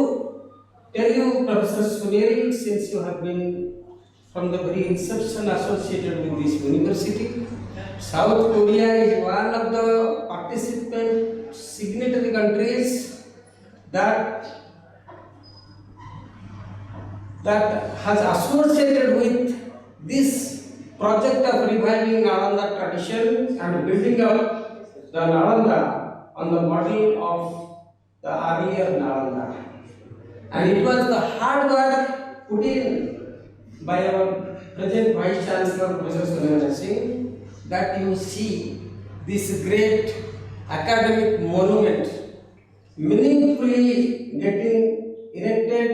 tell you, Professor Suneri, since you have been from the very inception associated with this university, South Korea is one of the participant signatory countries that has associated with this project of reviving Nalanda tradition and building up the Nalanda on the model of the earlier Nalanda. And it was the hard work put in by our present Vice Chancellor, Professor Sunil Singh, that you see this great academic monument meaningfully getting erected,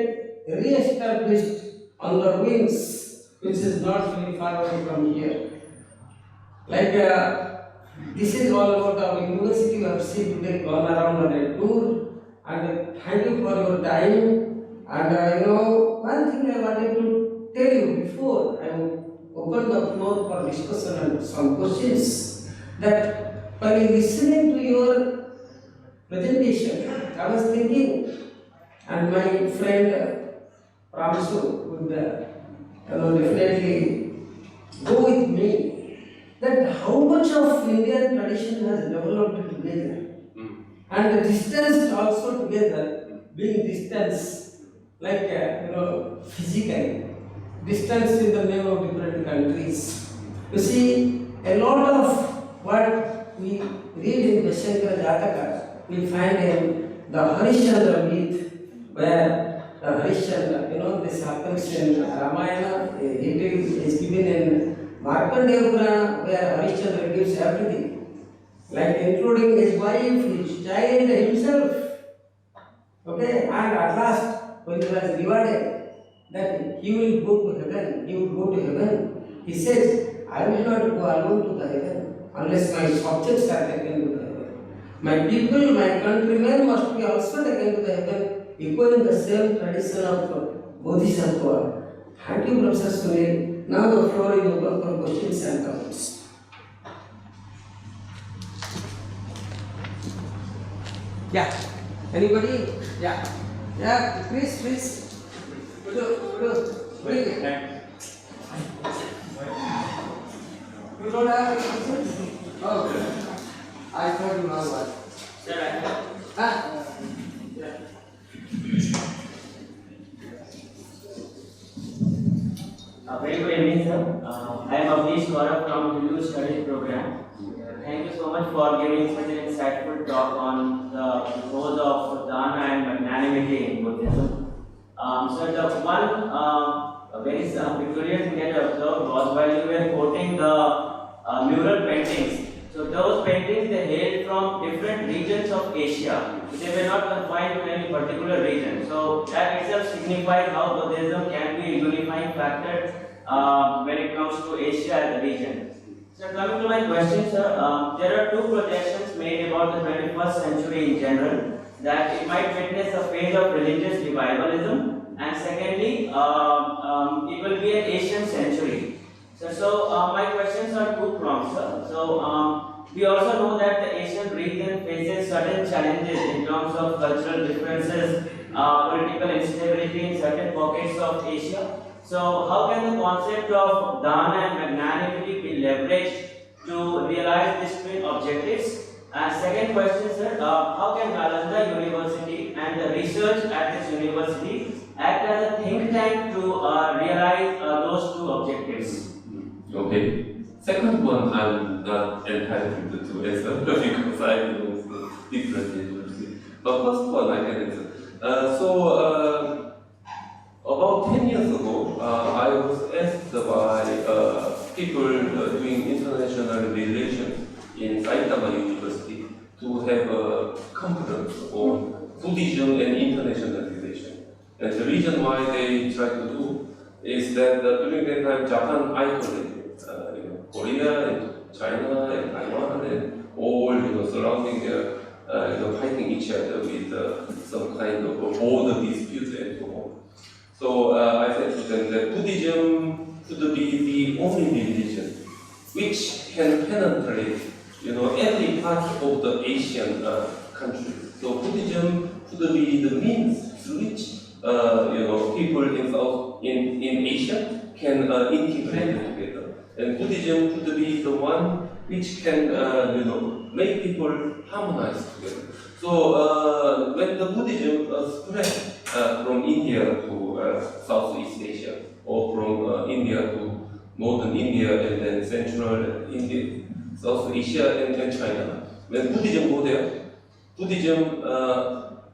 re-established on the ruins, which is not very far away from here. This is all about our university. You have seen today, gone around on a tour, and thank you for your time. And one thing I wanted to tell you before I open the floor for discussion and some questions, that while listening to your presentation, I was thinking, and my friend Ramsu would definitely go with me, that how much of Indian tradition has developed together, and the distance also together, being distance physically, distance in the name of different countries. You see, a lot of what we read in the Shankara Jataka, we find in the Harishchandra myth, where the Harishchandra, this happens in Ramayana, it is given in Markandeya Purana, where Harishchandra gives everything, like including his wife, his child, himself. Okay, and at last, when he was rewarded, that he will go to heaven, he will go to heaven. He says, I will not go alone to the heaven unless my subjects are taken to the heaven. My people, my countrymen must be also taken to the heaven, echoing the same tradition of Bodhisattva. Thank you, Professor Sunil. Now the floor is open for questions and comments. Yeah. Anybody? Yeah. Yeah, please. Bring it. You don't have any questions? Oh, I thought you know what. Sir, I have. Yeah. Very good evening, sir. I am Avnish Gaurav from Hindu Studies Program. Thank you so much for giving such an insightful talk on the role of Dana and Magnanimity in Buddhism. So the one very peculiar thing that I observed was while you were quoting the mural paintings. So those paintings, they hailed from different regions of Asia. They were not confined to any particular region. So that itself signifies how Buddhism can be a unifying factor when it comes to Asia as a region. So coming to my question, sir, there are two projections made about the 21st century in general, that it might witness a phase of religious revivalism, and secondly, it will be an Asian century. So my questions are two-pronged, sir. So we also know that the Asian region faces certain challenges in terms of cultural differences, political instability in certain pockets of Asia. So how can the concept of Dana and Magnanimity be leveraged to realize these twin objectives? And second question, sir, how can Nalanda University and the research at this university act as a think tank to realize those two objectives? Okay. Second one, I'm not entitled to answer because I belong to different university. But first one, I can answer. About 10 years ago, I was asked by people doing international relations in Saitama University to have a conference on Buddhism and international relations. And the reason why they try to do is that during that time, Japan isolated Korea and China and Taiwan and all surrounding their fighting each other with some kind of border dispute and so on. So I said to them that Buddhism should be the only religion which can penetrate, every part of the Asian countries. So Buddhism should be the means through which, people in Asia can integrate together. And Buddhism should be the one which can, make people harmonize together. So when the Buddhism spread from India to Southeast Asia, or from India to northern India and then central India, South Asia and China. When Buddhism go there, Buddhism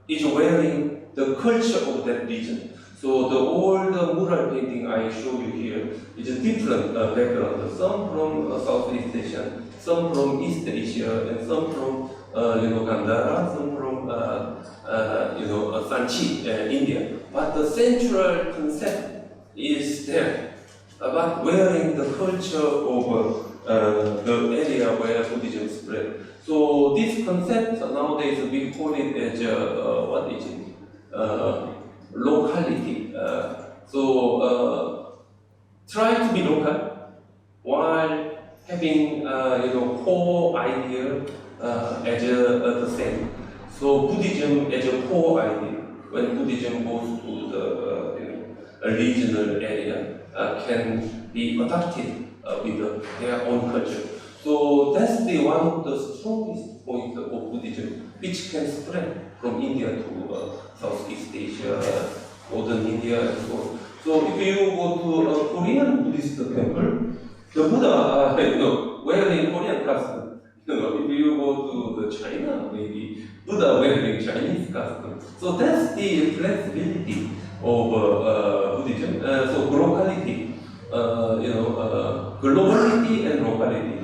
is wearing the culture of that region. So all the mural painting I show you here is a different background. Some from Southeast Asia, some from East Asia, and some from Gandhara, some from Sanchi, India. But the central concept is there, but wearing the culture of the area where Buddhism spread. So this concept nowadays we call it as what is it? Locality. Try to be local while having core idea as the same. So Buddhism as a core idea, when Buddhism goes to the a regional area, can be adapted with their own culture. So that's one of the strongest points of Buddhism, which can spread from India to Southeast Asia, Northern India, and so on. So if you go to a Korean Buddhist temple, the Buddha, wearing Korean costume. If you go to China, maybe Buddha wearing Chinese costume. So that's the flexibility of Buddhism. So globality, globality and locality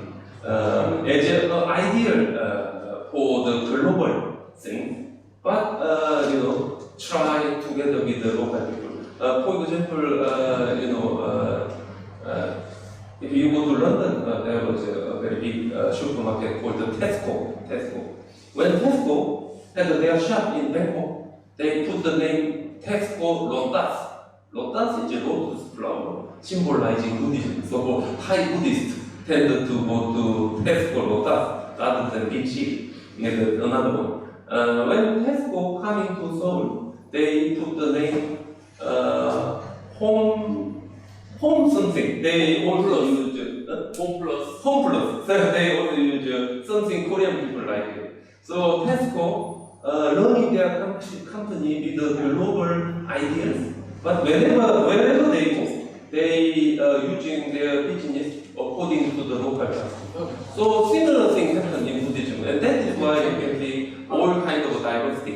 as an ideal for the global thing, but try together with the local people. For example, if you go to London, there was a very big supermarket called the Tesco. When Tesco had their shop in Bangkok, they put the name Tesco Lotus. Lotus is a lotus flower, symbolizing Buddhism. So Thai Buddhists tended to go to Tesco Lotus rather than Vichy, another one. When Tesco coming to Seoul, they put the name Home something. They also use Home Plus. They also use something Korean people like it. So Tesco running their company with the global ideas, but wherever they go, they using their business according to the local custom. So similar things happen in Buddhism, and that is why you can see all kind of diversity.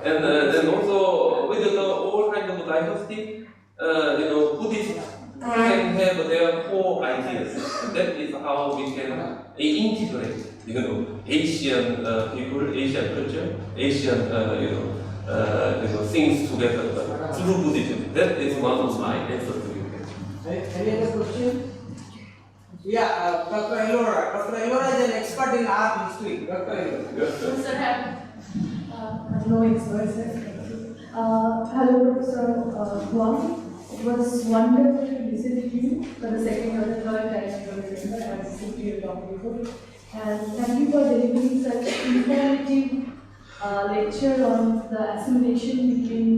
And then also with the all kind of diversity, Buddhists can have their core ideas. And that is how we can integrate, Asian people, Asian culture, Asian, things together through Buddhism. That is one of my answers to you. Any other question? Yeah, Dr. Elora. Dr. Elora is an expert in art history. Dr. Elora. Sir, I'm no expert, sir. Hello, Professor Huang. It was wonderful to listen to you for the second or the third time I remember. I was listening to your talk before. And thank you for delivering such informative lecture on the assimilation between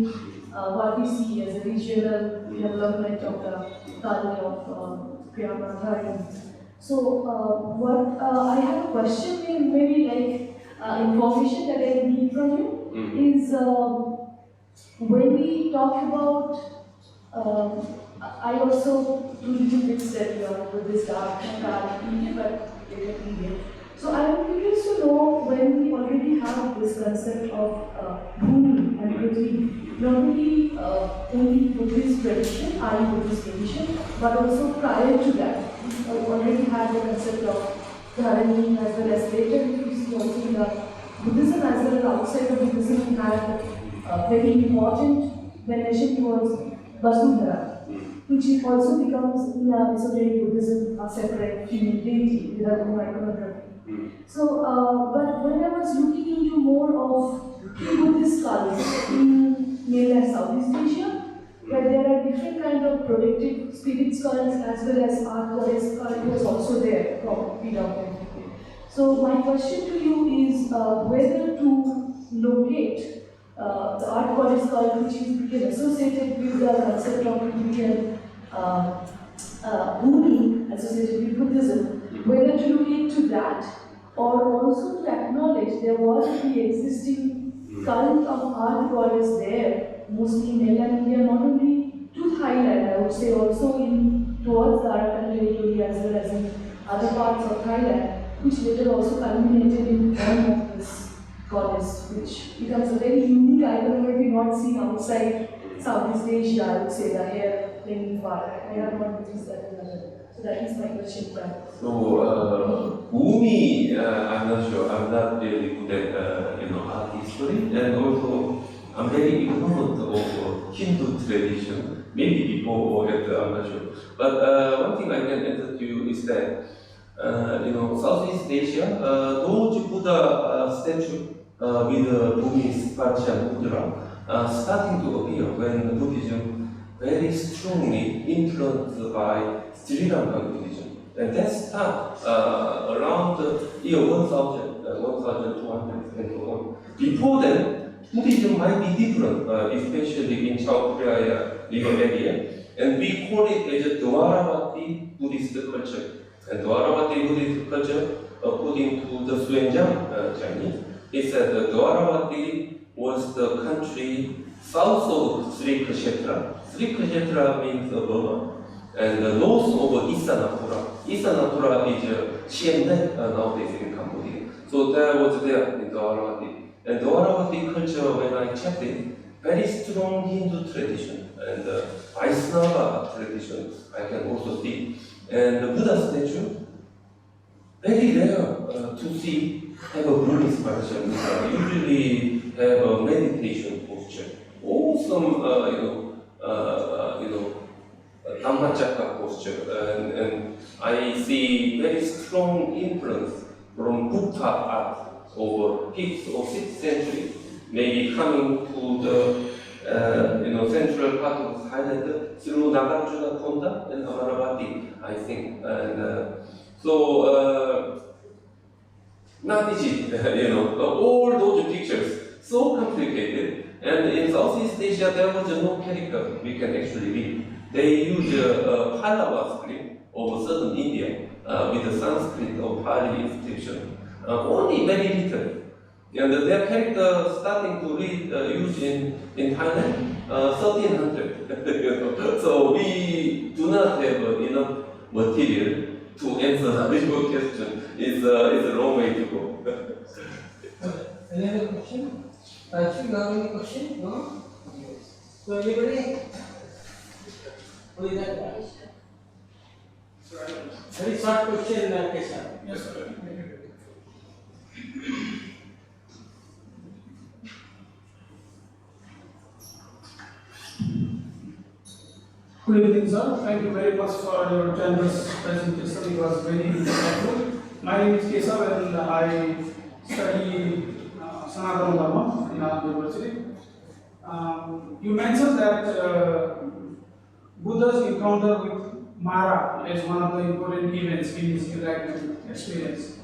what we see as a regional development of the colony of Priyamatha. So, what I have a question, maybe like information that I need from you is when we talk about. I also do a little bit study on Buddhist art and India, but later India. So I am curious to know when we already have this concept of Bhumi and Prithvi, not only Buddhist tradition, Buddhist tradition, but also prior to that, we already had the concept of Dharani as well as later we see also in the Buddhism as well as outside of Buddhism we had a very important veneration towards Vasudhara, which also becomes in esoteric Buddhism a separate female deity with her own iconography. So, but when I was looking into more of Buddhist scholars in mainland and Southeast Asia, where there are different kinds of protective spirit skulls as well as art goddess skull was also there from predominantly. So my question to you is whether to locate the art goddess skull, which is became associated with the concept of Indian Bhumi associated with Buddhism, whether to look into that or also to acknowledge there was a pre-existing cult of art goddess there, mostly in mainland India, not only to Thailand, I would say also in towards the Arakan territory as well as in other parts of Thailand, which later also culminated in form of this goddess, which becomes a very unique iconography not seen outside Southeast Asia, I would say, the hair playing part. I have not noticed that in other. So that is my question. So, Umi, I'm not sure. I'm not really good at art history, and also I'm very ignorant of Hindu tradition. Maybe before or after, I'm not sure. But one thing I can answer to you is that Southeast Asia, those Buddha statue with Burmese Parchan Mudra starting to appear when Buddhism very strongly influenced by Sri Lankan Buddhism. And that started around the year 1000, 1200 and so on. Before then, Buddhism might be different, especially in South Korea river area, and we call it as a Dwaravati Buddhist culture. And Dwaravati Buddhist culture, according to the Suenjang Chinese, is that Dwaravati was the country south of Sri Kshetra. Sri Kshetra means Burma, and north of Isanathura. Isanathura is Siem Reap nowadays in Cambodia. So that was there in Dwaravati. And Dwaravati culture, when I checked it, very strong Hindu tradition and Vaishnava tradition I can also see. And the Buddha statue, very rare to see have a Burmese posture. Usually have a meditation posture, or some Dhammacakka posture, and I see very strong influence from Buddha art over 5th or 6th century, maybe coming to the central part of Thailand through Nagarjuna Konda and Amaravati, I think. And not easy, all those pictures, so complicated. And in Southeast Asia, there was no character we can actually read. They use Pallava script of southern India with the Sanskrit or Pali inscription, only very little. And their character starting to read used in Thailand 1300. So we do not have enough material to answer your question. It's a long way to go. Any other question? Raju, you have any question? No? So anybody? Only that guy. Very short question, Keshav. Yes, sir. Good evening, sir. Thank you very much for your generous presentation. It was very helpful. My name is Keshav and I study Sanatana Dharma in Nalanda University. You mentioned that Buddha's encounter with Mara is one of the important events in his interactive experience.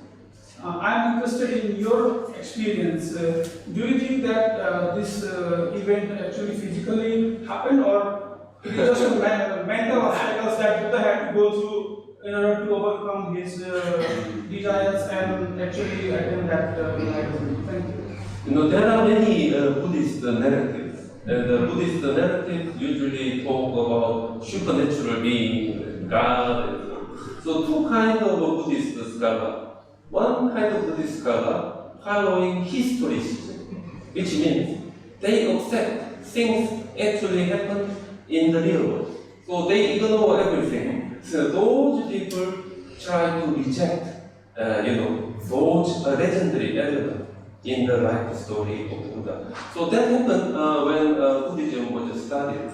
I am interested in your experience. Do you think that this event actually physically happened, or it is just a mental obstacles that Buddha had to go through in order to overcome his desires and actually attain that enlightenment? Thank you. There are many Buddhist narratives, and Buddhist narratives usually talk about supernatural being, God, and so two kinds of Buddhist scholar. One kind of Buddhist scholar following historicism, which means they accept things actually happen in the real world. So they ignore everything. So those people try to reject, those legendary elements in the life story of the Buddha. So that happened when Buddhism was started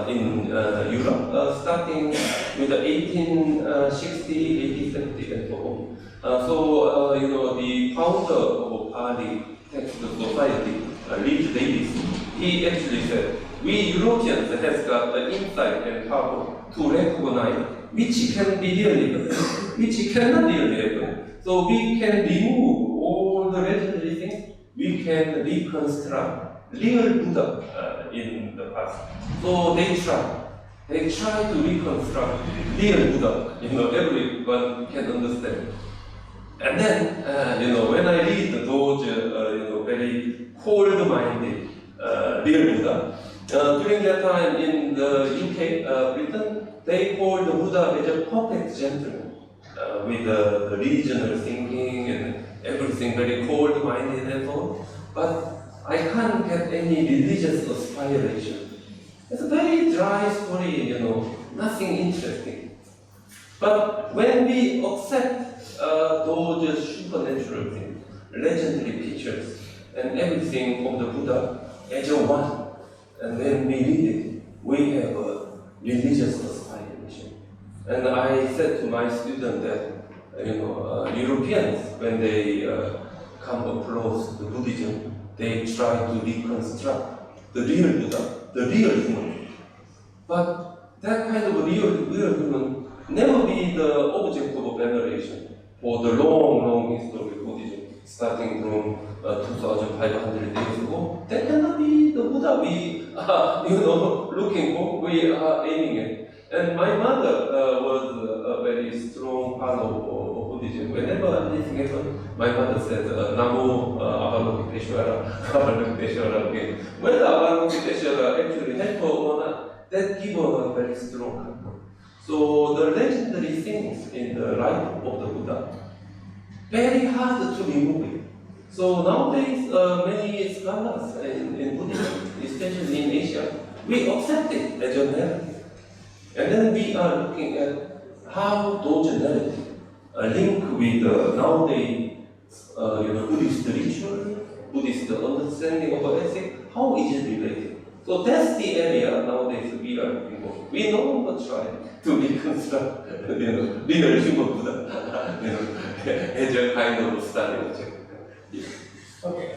in Europe, starting with the 1860, 1870, and so on. The founder of Pali Text Society, Leeds Davis, he actually said, we Europeans have got the insight and power to recognize which can be really happen, which cannot really happen. So we can remove all the legendary things, we can reconstruct real Buddha in the past. So they try to reconstruct real Buddha, everyone can understand. And then, when I read those, very cold-minded real Buddha, during that time in the UK, Britain, they call the Buddha as a perfect gentleman, with the regional thinking and everything very cold-minded and so on. But I can't get any religious aspiration. It's a very dry story, nothing interesting. But when we accept those supernatural things, legendary pictures, and everything of the Buddha as a one, and then we read it, we have a religious aspiration. And I said to my student that, Europeans, when they come across the Buddhism, they try to reconstruct the real Buddha, the real human. But that kind of real human never be the object of veneration for the long history of Buddhism, starting from 2,500 years ago. That cannot be the Buddha we are, looking for, we are aiming at. And my mother was a very strong follower of Buddhism. Whenever anything happened, my mother said, Namo Avalokiteshvara, Avalokiteshvara again. Whether Avalokiteshvara actually helped her or not, that gave her a very strong comfort. So the legendary things in the life of the Buddha, very hard to remove it. So nowadays, many scholars in Buddhism, especially in Asia, we accept it as a narrative. And then we are looking at how those narratives link with nowadays, Buddhist ritual, Buddhist understanding of ethics, how is it related? So that's the area nowadays we are looking for. We no longer try to reconstruct, real human Buddha, as a kind of study object. Okay.